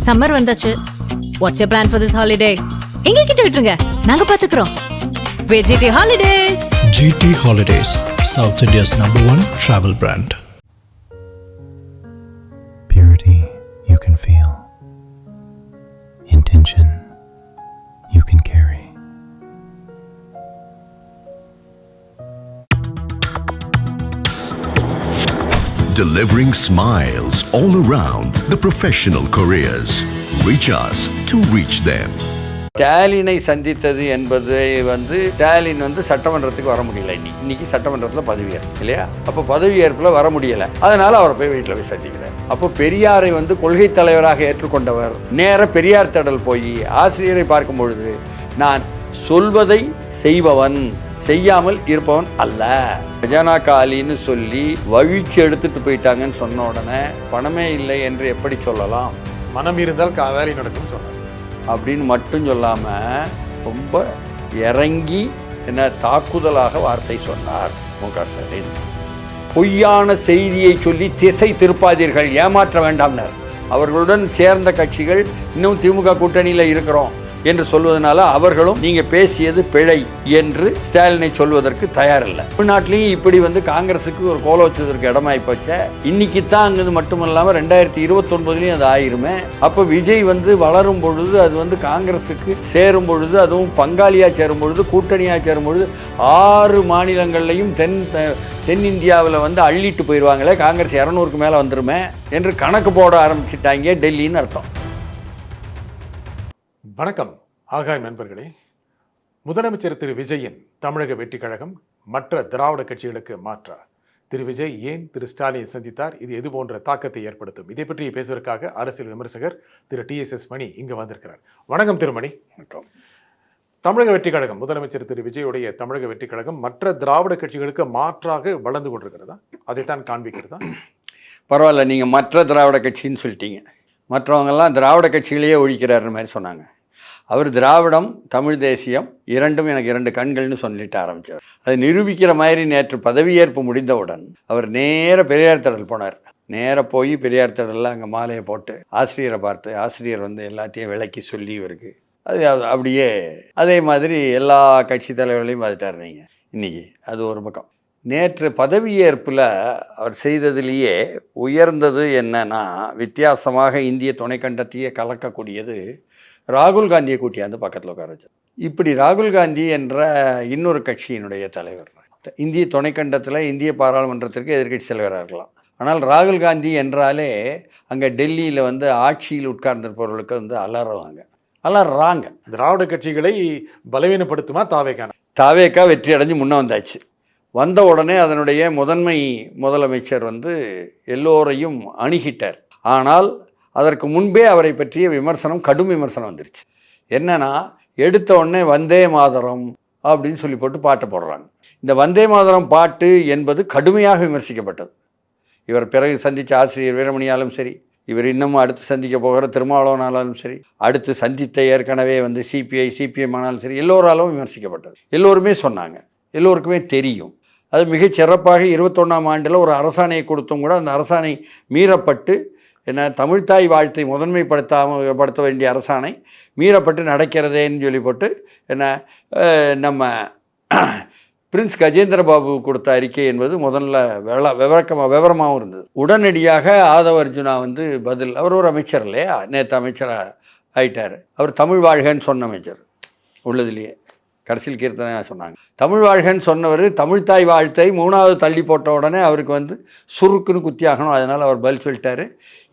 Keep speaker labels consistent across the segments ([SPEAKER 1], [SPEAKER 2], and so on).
[SPEAKER 1] Summer வந்தாச்சு. What's your plan for this holiday? எங்க கிட்ட விட்டுருங்க, நாங்க பாத்துக்கிறோம். VGT Holidays.
[SPEAKER 2] GT Holidays, South India's #1 travel brand.
[SPEAKER 3] Purity you can feel. Intention you can carry.
[SPEAKER 4] Delivering smiles all around the professional careers. Reach us to reach them.
[SPEAKER 5] ஸ்டாலினை சந்தித்தது என்பது ஸ்டாலின் சட்டமன்றத்துக்கு வர முடியல. இன்னைக்கு சட்டமன்றத்தில் பதவியேற்பு இல்லையா? அப்போ பதவியேற்பில் வர முடியலை. அதனால் அவரை போய் வீட்டில் போய் சந்திக்கிறார். அப்போ பெரியாரை கொள்கை தலைவராக ஏற்றுக்கொண்டவர் நேர பெரியார் திடல் போய் ஆசிரியரை பார்க்கும் பொழுது, நான் சொல்வதை செய்பவன், செய்யாமல் இருப்பவன் அல்ல. கஜானா காலின்னு சொல்லி வழிச்சு எடுத்துட்டு போயிட்டாங்கன்னு சொன்ன உடனே பணமே இல்லை என்று எப்படி சொல்லலாம்?
[SPEAKER 6] மனம் இருந்தால் வேலை நடக்கும் சொன்னார்
[SPEAKER 5] அப்படின்னு மட்டும் சொல்லாமல் ரொம்ப இறங்கி தாக்குதலாக வார்த்தை சொன்னார் மு.க. ஸ்டாலின். பொய்யான செய்தியை சொல்லி திசை திருப்பாதீர்கள், ஏமாற்ற வேண்டாம்னர். அவர்களுடன் சேர்ந்த கட்சிகள் இன்னும் திமுக கூட்டணியில் இருக்கிறோம் என்று சொல்வதனால அவர்களும் நீங்க பேசியது பிழை என்று ஸ்டாலினை சொல்வதற்கு தயாரில்லை. தமிழ்நாட்டிலையும் இப்படி காங்கிரஸுக்கு ஒரு கோல வச்சதற்கு இடமாயி போச்ச. இன்னைக்கு தான் அங்கு மட்டும் இல்லாமல் 2029 அது ஆயிருமே. அப்போ விஜய் வளரும் பொழுது, அது காங்கிரஸுக்கு சேரும் பொழுது, அதுவும் பங்காளியா சேரும் பொழுது, கூட்டணியா சேரும் பொழுது 6 மாநிலங்கள்லையும் தென்னிந்தியாவில் அள்ளிட்டு போயிடுவாங்களே, காங்கிரஸ் 200க்கு மேலே வந்துருமே என்று கணக்கு போட ஆரம்பிச்சிட்டாங்க டெல்லின்னு அர்த்தம்.
[SPEAKER 6] வணக்கம் ஆகாய் நண்பர்களே. முதலமைச்சர் திரு விஜயின் தமிழக வெற்றி கழகம் மற்ற திராவிட கட்சிகளுக்கு மாற்றா? திரு விஜய் ஏன் திரு ஸ்டாலினை சந்தித்தார்? இது எது போன்ற தாக்கத்தை ஏற்படுத்தும்? இதை பற்றி பேசுவதற்காக அரசியல் விமர்சகர் திரு TSS மணி இங்கு வந்திருக்கிறார். வணக்கம் திருமணி.
[SPEAKER 5] வணக்கம்.
[SPEAKER 6] தமிழக வெற்றி கழகம், முதலமைச்சர் திரு விஜயுடைய தமிழக வெற்றி கழகம் மற்ற திராவிட கட்சிகளுக்கு மாற்றாக வளர்ந்து கொண்டிருக்கிறதா? அதைத்தான் காண்பிக்கிறதா?
[SPEAKER 5] பரவாயில்ல, நீங்கள் மற்ற திராவிட கட்சின்னு சொல்லிட்டீங்க. மற்றவங்கெல்லாம் திராவிட கட்சிகளையே ஒழிக்கிறாருன்னு மாதிரி சொன்னாங்க. அவர் திராவிடம், தமிழ் தேசியம் இரண்டும் எனக்கு 2 கண்கள்னு சொல்லிட்டு ஆரம்பித்தார். அதை நிரூபிக்கிற மாதிரி நேற்று பதவியேற்பு முடிந்தவுடன் அவர் நேர பெரியார் திடல் போனார். நேராக போய் பெரியார் திடலில் அங்கே மாலையை போட்டு ஆசிரியரை பார்த்து, ஆசிரியர் எல்லாத்தையும் விளக்கி சொல்லி இவருக்கு அது அப்படியே அதே மாதிரி எல்லா கட்சி தலைவர்களையும் பார்த்துட்டார். நீங்கள் இன்றைக்கி அது ஒரு பக்கம். நேற்று பதவியேற்பில் அவர் செய்ததுலேயே உயர்ந்தது என்னன்னா, வித்தியாசமாக இந்திய துணைக்கண்டத்தையே கலக்கக்கூடியது ராகுல் காந்தியை கூட்டியாந்து பக்கத்தில் உட்கார வச்சார். இப்படி ராகுல் காந்தி என்ற இன்னொரு கட்சியினுடைய தலைவர், இந்திய துணைக்கண்டத்தில் இந்திய பாராளுமன்றத்திற்கு எதிர்கட்சி தலைவராக இருக்கலாம். ஆனால் ராகுல் காந்தி என்றாலே அங்கே டெல்லியில் ஆட்சியில் உட்கார்ந்திருப்பவர்களுக்கு அலறாங்க.
[SPEAKER 6] திராவிட கட்சிகளை பலவீனப்படுத்துமா தாவேக்கா?
[SPEAKER 5] தாவேக்கா வெற்றி அடைஞ்சு முன்னே வந்தாச்சு. வந்த உடனே அதனுடைய முதன்மை முதலமைச்சர் எல்லோரையும் அணுகிட்டார். ஆனால் அதற்கு முன்பே அவரை பற்றிய விமர்சனம், கடும் விமர்சனம் வந்துருச்சு. என்னன்னா, எடுத்த உடனே வந்தே மாதரம் அப்படின்னு சொல்லி போட்டு பாட்டை போடுறாங்க. இந்த வந்தே மாதரம் பாட்டு என்பது கடுமையாக விமர்சிக்கப்பட்டது. இவர் பிறகு சந்தித்த ஆசிரியர் வீரமணியாலும் சரி, இவர் இன்னமும் அடுத்து சந்திக்க போகிற திருமாவளவனாலும் சரி, அடுத்து சந்தித்த ஏற்கனவே CPI CPM ஆனாலும் சரி, எல்லோராலும் விமர்சிக்கப்பட்டது. எல்லோருமே சொன்னாங்க, எல்லோருக்குமே தெரியும். அது மிகச் சிறப்பாக 21ஆம் ஆண்டில் ஒரு அரசாணையை கொடுத்தும் கூட அந்த அரசாணை மீறப்பட்டு, தமிழ்த்தாய் வாழ்த்தை முதன்மைப்படுத்த வேண்டிய அரசாணை மீறப்பட்டு நடக்கிறதேன்னு சொல்லி போட்டு நம்ம பிரின்ஸ் கஜேந்திர பாபு கொடுத்த அறிக்கை என்பது முதல்ல விவரமாகவும் இருந்தது. உடனடியாக ஆதவ அர்ஜுனா பதில், அவர் ஒரு அமைச்சர் இல்லையா, நேற்று அமைச்சராக ஆயிட்டார். அவர் தமிழ் வாழ்கன்னு சொன்ன அமைச்சர் உள்ளதுலேயே கடைசியில் கீர்த்தனை சொன்னாங்க. தமிழ் வாழ்கன்னு சொன்னவர் தமிழ்த்தாய் வாழ்த்தை 3வது தள்ளி போட்ட உடனே அவருக்கு சுருக்குன்னு குத்தியாகணும். அதனால் அவர் பதில் சொல்லிட்டார்,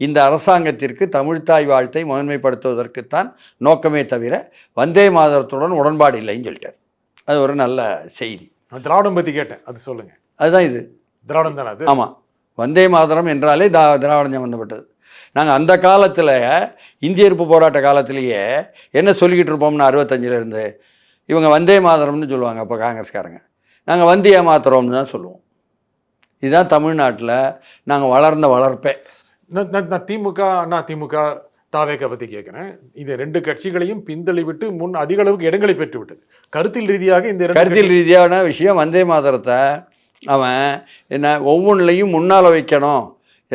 [SPEAKER 5] இந்த அரசாங்கத்திற்கு தமிழ்த்தாய் வாழ்த்தை முதன்மைப்படுத்துவதற்குத்தான் நோக்கமே தவிர வந்தே மாதரத்துடன் உடன்பாடு இல்லைன்னு சொல்லிட்டார். அது ஒரு நல்ல செய்தி.
[SPEAKER 6] திராவிடம் பற்றி கேட்டேன், அது சொல்லுங்கள்.
[SPEAKER 5] அதுதான் இது
[SPEAKER 6] திராவிடம் தானே அது?
[SPEAKER 5] ஆமாம், வந்தே மாதரம் என்றாலே திராவிடம் சம்பந்தப்பட்டது. நாங்கள் அந்த காலத்தில் இந்திய எதிர்ப்பு போராட்ட காலத்திலேயே என்ன சொல்லிக்கிட்டு இருப்போம்னு 65லேருந்து இவங்க வந்தே மாதரம்னு சொல்லுவாங்க. அப்போ காங்கிரஸ்காரங்க நாங்கள் வந்தே மாத்திரம்னு தான் சொல்லுவோம். இதுதான் தமிழ்நாட்டில் நாங்கள் வளர்ந்த வளர்ப்பே.
[SPEAKER 6] நான் திமுக அதிமுக தாவேக்கா பற்றி கேட்குறேன். இந்த 2 கட்சிகளையும் பிந்தள்ளி விட்டு அதிக அளவுக்கு இடங்களை பெற்று விட்டது. கருத்தில் ரீதியாக இந்த
[SPEAKER 5] கருத்தில் ரீதியான விஷயம், வந்தே மாதரத்தை அவன் ஒவ்வொன்றிலையும் முன்னால் வைக்கணும்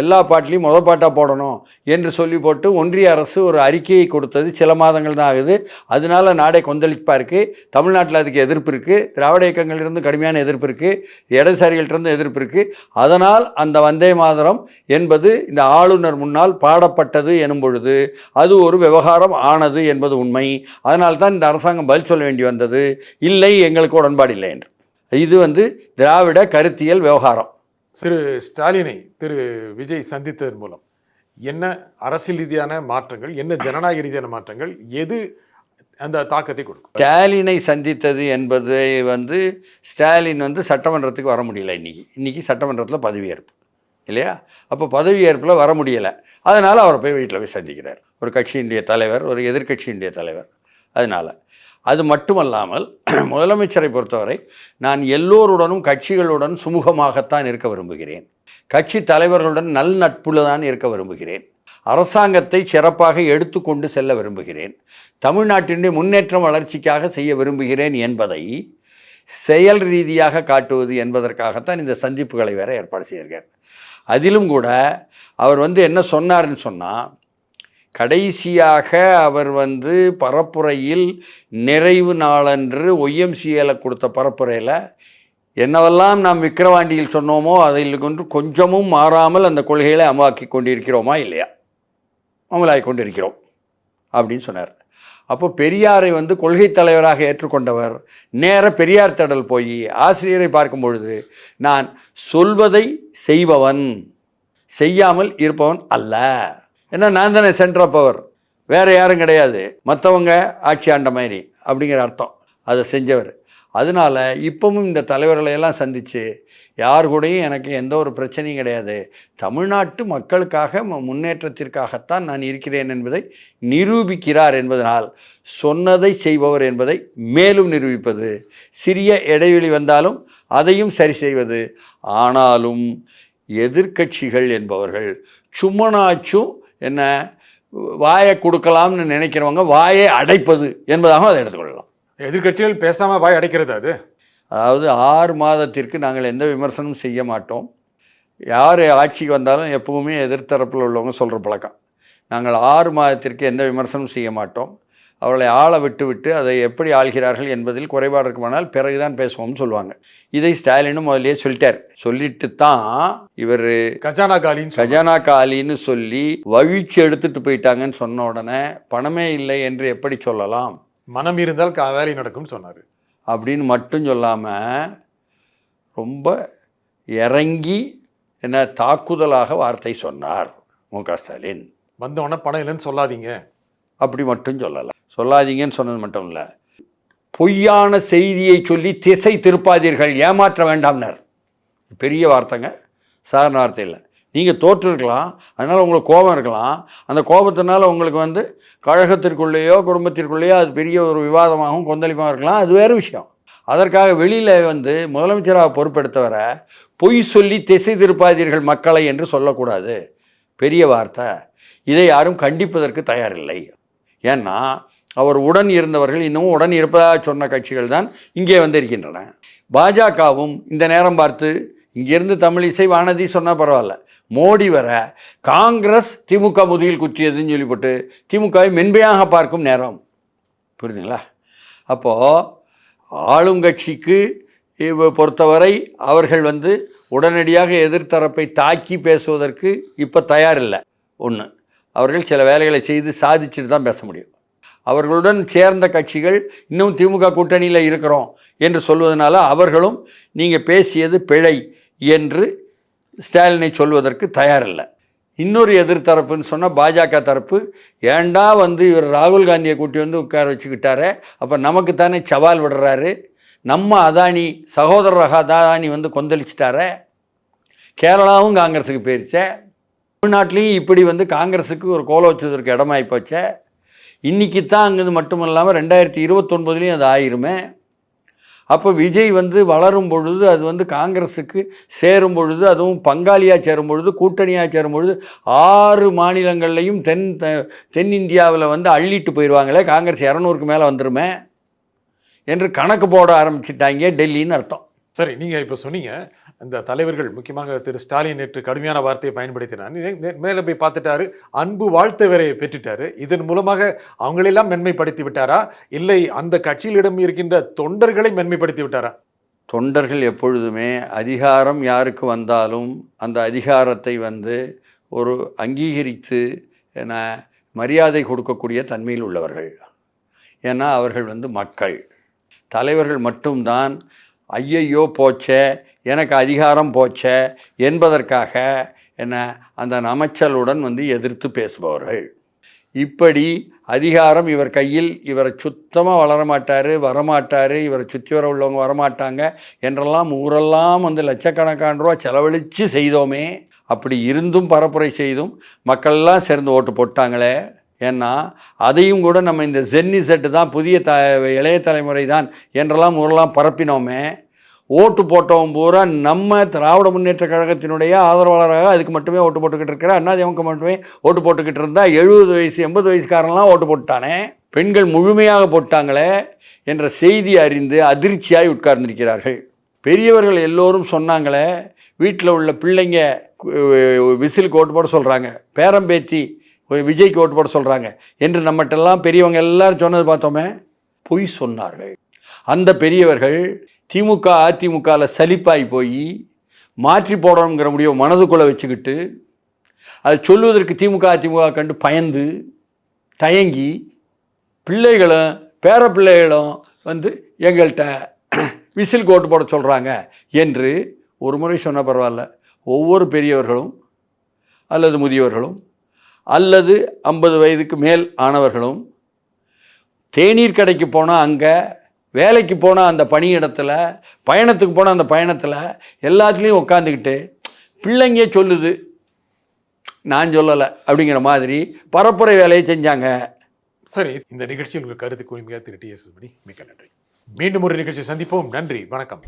[SPEAKER 5] எல்லா பாட்டிலையும் பாட்டாக போடணும் என்று சொல்லி போட்டு ஒன்றிய அரசு ஒரு அறிக்கையை கொடுத்தது சில மாதங்கள் தான் ஆகுது. அதனால நாடே கொந்தளிப்பாக இருக்குது. தமிழ்நாட்டில் அதுக்கு எதிர்ப்பு இருக்குது, திராவிட இயக்கங்களிலிருந்து கடுமையான எதிர்ப்பு இருக்குது, இடதுசாரிகள்கிட்ட எதிர்ப்பு இருக்குது. அதனால் அந்த வந்தே மாதரம் என்பது இந்த ஆளுநர் முன்னால் பாடப்பட்டது எனும் பொழுது அது ஒரு விவகாரம் ஆனது என்பது உண்மை. அதனால்தான் இந்த அரசாங்கம் பதில் சொல்ல வேண்டி வந்தது, இல்லை எங்களுக்கு உடன்பாடு இல்லை என்று. இது திராவிட கருத்தியல் விவகாரம்.
[SPEAKER 6] திரு ஸ்டாலினை திரு விஜய் சந்தித்ததன் மூலம் என்ன அரசியல் ரீதியான மாற்றங்கள், என்ன ஜனநாயக ரீதியான மாற்றங்கள், எது அந்த தாக்கத்தை கொடுக்கும்?
[SPEAKER 5] ஸ்டாலினை சந்தித்தது என்பதை ஸ்டாலின் சட்டமன்றத்துக்கு வர முடியல. இன்னைக்கு சட்டமன்றத்தில் பதவியேற்பு இல்லையா? அப்போ பதவியேற்பில் வர முடியலை. அதனால் அவரை போய் வீட்டில் போய் சந்திக்கிறார். ஒரு கட்சியினுடைய தலைவர், ஒரு எதிர்கட்சியினுடைய தலைவர். அதனால் அது மட்டுமல்லாமல் முதலமைச்சரை பொறுத்தவரை நான் எல்லோருடனும் கட்சிகளுடன் சுமூகமாகத்தான் இருக்க விரும்புகிறேன். கட்சி தலைவர்களுடன் நல் நட்புல தான் இருக்க விரும்புகிறேன். அரசாங்கத்தை சிறப்பாக எடுத்துக்கொண்டு செல்ல விரும்புகிறேன். தமிழ்நாட்டினுடைய முன்னேற்றம் வளர்ச்சிக்காக செய்ய விரும்புகிறேன் என்பதை செயல் ரீதியாக காட்டுவது என்பதற்காகத்தான் இந்த சந்திப்புகளை வேற ஏற்பாடு செய்திருக்கார். அதிலும் கூட அவர் என்ன சொன்னார்னு சொன்னால், கடைசியாக அவர் பரப்புரையில் நிறைவு நாளன்று ஒய்எம்சிஏல கொடுத்த பரப்புரையில் என்னவெல்லாம் நாம் விக்கிரவாண்டியில் சொன்னோமோ அதில் கொஞ்சமும் மாறாமல் அந்த கொள்கைகளை அமலாக்கி கொண்டிருக்கிறோமா இல்லையா? அமலாக்கி கொண்டிருக்கிறோம் அப்படின்னு சொன்னார். அப்போ பெரியாரை கொள்கை தலைவராக ஏற்றுக்கொண்டவர் நேர பெரியார் தடல் போய் ஆசிரியரை பார்க்கும் பொழுது, நான் சொல்வதை செய்பவன், செய்யாமல் இருப்பவன் அல்ல. ஏன்னா நான் தானே சென்டர் ஆஃப் பவர், வேறு யாரும் கிடையாது, மற்றவங்க ஆட்சி ஆண்ட மாதிரி அப்படிங்கிற அர்த்தம் அதை செஞ்சவர். அதனால் இப்பவும் இந்த தலைவர்களையெல்லாம் சந்தித்து யார் கூடயும் எனக்கு எந்த ஒரு பிரச்சனையும் கிடையாது, தமிழ்நாட்டு மக்களுக்காக முன்னேற்றத்திற்காகத்தான் நான் இருக்கிறேன் என்பதை நிரூபிக்கிறார் என்பதனால் சொன்னதை செய்பவர் என்பதை மேலும் நிரூபிப்பது, சிறிய இடைவெளி வந்தாலும் அதையும் சரி செய்வது. ஆனாலும் எதிர்க்கட்சிகள் என்பவர்கள் சும்மனாச்சும் என்ன வாயை கொடுக்கலாம்னு நினைக்கிறவங்க வாயை அடைப்பது என்பதாக அதை எடுத்துக்கொள்ளலாம்.
[SPEAKER 6] எதிர்க்கட்சிகள் பேசாமல் வாய் அடைக்கிறது.
[SPEAKER 5] அதாவது 6 மாதத்திற்கு நாங்கள் எந்த விமர்சனமும் செய்ய மாட்டோம். யார் ஆட்சிக்கு வந்தாலும் எப்பவுமே எதிர்த்தரப்பில் உள்ளவங்க சொல்கிற பழக்கம், நாங்கள் 6 மாதத்திற்கு எந்த விமர்சனமும் செய்ய மாட்டோம், அவர்களை ஆள விட்டு அதை எப்படி ஆள்கிறார்கள் என்பதில் குறைபாடு இருக்குமானால் பிறகுதான் பேசுவோம்னு சொல்லுவாங்க. இதை ஸ்டாலினும் முதலே சொல்லிட்டார். சொல்லிட்டு தான் இவர் கஜானா காலின்னு சொல்லி வழிச்சு எடுத்துட்டு போயிட்டாங்கன்னு சொன்ன உடனே பணமே இல்லை என்று எப்படி சொல்லலாம்,
[SPEAKER 6] மனம் இருந்தால் வேலை நடக்கும் சொன்னார்
[SPEAKER 5] அப்படின்னு மட்டும் சொல்லாமல் ரொம்ப இறங்கி என்ன தாக்குதலாக வார்த்தை சொன்னார் மு.க. ஸ்டாலின்.
[SPEAKER 6] வந்தவொடனே பணம் இல்லைன்னு சொல்லாதீங்க
[SPEAKER 5] அப்படி மட்டும் சொல்லாதீங்கன்னு சொன்னது மட்டும் இல்லை, பொய்யான செய்தியை சொல்லி திசை திருப்பாதீர்கள், ஏமாற்ற வேண்டாம்னார். பெரிய வார்த்தைங்க, சாதாரண வார்த்தை இல்லை. நீங்கள் தோற்றுருக்கலாம், அதனால் உங்களுக்கு கோபம் இருக்கலாம், அந்த கோபத்தினால உங்களுக்கு கழகத்திற்குள்ளேயோ குடும்பத்திற்குள்ளேயோ அது பெரிய ஒரு விவாதமாகவும் கொந்தளிப்பாகவும் இருக்கலாம், அது வேறு விஷயம். அதற்காக வெளியில் முதலமைச்சராக பொறுப்பெடுத்தவரை பொய் சொல்லி திசை திருப்பாதீர்கள் மக்களை என்று சொல்லக்கூடாது. பெரிய வார்த்தை. இதை யாரும் கண்டிப்பதற்கு தயாரில்லை. ஏன்னா அவர் உடன் இருந்தவர்கள் இன்னமும் உடன் இருப்பதாக சொன்ன கட்சிகள் தான் இங்கே இருக்கின்றன. பாஜகவும் இந்த நேரம் பார்த்து இங்கிருந்து தமிழிசை வானதி சொன்னால் பரவாயில்ல, மோடி வர காங்கிரஸ் திமுக முதுகில் குற்றியதுன்னு சொல்லிப்பட்டு திமுகவை மென்மையாக பார்க்கும் நேரம். புரியுதுங்களா? அப்போது ஆளுங்கட்சிக்கு பொறுத்தவரை அவர்கள் உடனடியாக எதிர்த்தரப்பை தாக்கி பேசுவதற்கு இப்போ தயாரில்லை. ஒன்று, அவர்கள் சில வேலைகளை செய்து சாதிச்சுட்டு தான் பேச முடியும். அவர்களுடன் சேர்ந்த கட்சிகள் இன்னும் திமுக கூட்டணியில் இருக்கிறோம் என்று சொல்வதனால அவர்களும் நீங்கள் பேசியது பிழை என்று ஸ்டாலினை சொல்வதற்கு தயாரில்லை. இன்னொரு எதிர்த்தரப்புன்னு சொன்னால் பாஜக தரப்பு, ஏண்டா இவர் ராகுல் காந்தியை கூட்டி உட்கார வச்சுக்கிட்டாரே, அப்போ நமக்கு தானே சவால் விடுறாரு, நம்ம அதானி சகோதரராக அதானி கொந்தளிச்சிட்டாரே, கேரளாவும் காங்கிரஸுக்கு போயிருச்சே, தமிழ்நாட்டிலையும் இப்படி காங்கிரஸுக்கு ஒரு கோல வச்சதற்கு இடமாகி போச்சே, இன்றைக்கி தான் அங்கே மட்டும் இல்லாமல் 2029 அது ஆயிருமே. அப்போ விஜய் வளரும் பொழுது அது காங்கிரஸுக்கு சேரும் பொழுது, அதுவும் பங்காளியாக சேரும் பொழுது, கூட்டணியாக சேரும் பொழுது 6 மாநிலங்கள்லையும் தென்னிந்தியாவில் அள்ளிட்டு போயிடுவாங்களே, காங்கிரஸ் 200க்கு மேலே வந்துருமே என்று கணக்கு போட ஆரம்பிச்சிட்டாங்க டெல்லின்னு அர்த்தம்.
[SPEAKER 6] சரி, நீங்கள் இப்போ சொன்னீங்க இந்த தலைவர்கள் முக்கியமாக திரு ஸ்டாலின் நேற்று கடுமையான வார்த்தையை பயன்படுத்தினார். மேலே போய் பார்த்துட்டாரு, அன்பு வாழ்த்து வேற பெற்றுட்டாரு. இதன் மூலமாக அவங்களெல்லாம் மென்மைப்படுத்தி விட்டாரா, இல்லை அந்த கட்சியிலிடம் இருக்கின்ற தொண்டர்களை மென்மைப்படுத்தி விட்டாரா?
[SPEAKER 5] தொண்டர்கள் எப்பொழுதுமே அதிகாரம் யாருக்கு வந்தாலும் அந்த அதிகாரத்தை ஒரு அங்கீகரித்து மரியாதை கொடுக்கக்கூடிய தன்மையில் உள்ளவர்கள். ஏன்னா அவர்கள் மக்கள். தலைவர்கள் மட்டும்தான் ஐயையோ போச்சே, எனக்கு அதிகாரம் போச்சே என்பதற்காக அந்த அமைச்சலுடன் எதிர்த்து பேசுபவர்கள். இப்படி அதிகாரம் இவர் கையில், இவரை சுத்தமாக வளரமாட்டார், வரமாட்டார், இவரை சுற்றி வர உள்ளவங்க வரமாட்டாங்க என்றெல்லாம் ஊரெல்லாம் லட்சக்கணக்கான ரூபா செலவழித்து செய்தோமே. அப்படி இருந்தும் பரப்புரை செய்தும் மக்கள்லாம் சேர்ந்து ஓட்டு போட்டாங்களே. ஏன்னா அதையும் கூட நம்ம இந்த ஜென்னிசெட்டு தான் புதிய இளைய தலைமுறை தான் என்றெல்லாம் ஊரெல்லாம் பரப்பினோமே. ஓட்டு போட்டவன் பூரா நம்ம திராவிட முன்னேற்ற கழகத்தினுடைய ஆதரவாளராக அதுக்கு மட்டுமே ஓட்டு போட்டுக்கிட்டு இருக்கிற அண்ணாதிமுக மட்டுமே ஓட்டு போட்டுக்கிட்டு இருந்தால் 70 வயசு 80 வயசுக்காரன்லாம் ஓட்டு போட்டானே. பெண்கள் முழுமையாக போட்டாங்களே என்ற செய்தி அறிந்து அதிர்ச்சியாய் உட்கார்ந்திருக்கிறார்கள். பெரியவர்கள் எல்லோரும் சொன்னாங்களே, வீட்டில் உள்ள பிள்ளைங்க விசிலுக்கு ஓட்டு போட சொல்கிறாங்க, பேரம்பேத்தி விஜய்க்கு ஓட்டு போட சொல்கிறாங்க என்று நம்மகிட்டெல்லாம் பெரியவங்க எல்லாரும் சொன்னது பார்த்தோமே. பொய் சொன்னார்கள். அந்த பெரியவர்கள் திமுக அதிமுகவில் சலிப்பாகி போய் மாற்றி போடணுங்கிற முடிவை மனதுக்குள்ளே வச்சுக்கிட்டு அதை சொல்லுவதற்கு திமுக அதிமுக கண்டு பயந்து தயங்கி பிள்ளைகளும் பேர பிள்ளைகளும் எங்கள்கிட்ட விசில் ஓட்டு போட சொல்கிறாங்க என்று ஒரு முறை சொன்ன பரவாயில்ல. ஒவ்வொரு பெரியவர்களும் அல்லது முதியவர்களும் அல்லது 50 வயதுக்கு மேல் ஆனவர்களும் தேநீர் கடைக்கு போனால், அங்கே வேலைக்கு போனால் அந்த பணியிடத்தில், பயணத்துக்கு போனால் அந்த பயணத்தில் எல்லாத்துலேயும் உட்காந்துக்கிட்டு பிள்ளைங்க சொல்லுது நான் சொல்லலை அப்படிங்கிற மாதிரி பரப்புரை வேலையை செஞ்சாங்க.
[SPEAKER 6] சரி, இந்த நிகழ்ச்சியில் உங்கள் கருத்து கூறுமையாக திரு TS மணி மிக்க நன்றி. மீண்டும் ஒரு நிகழ்ச்சி சந்திப்போம். நன்றி, வணக்கம்.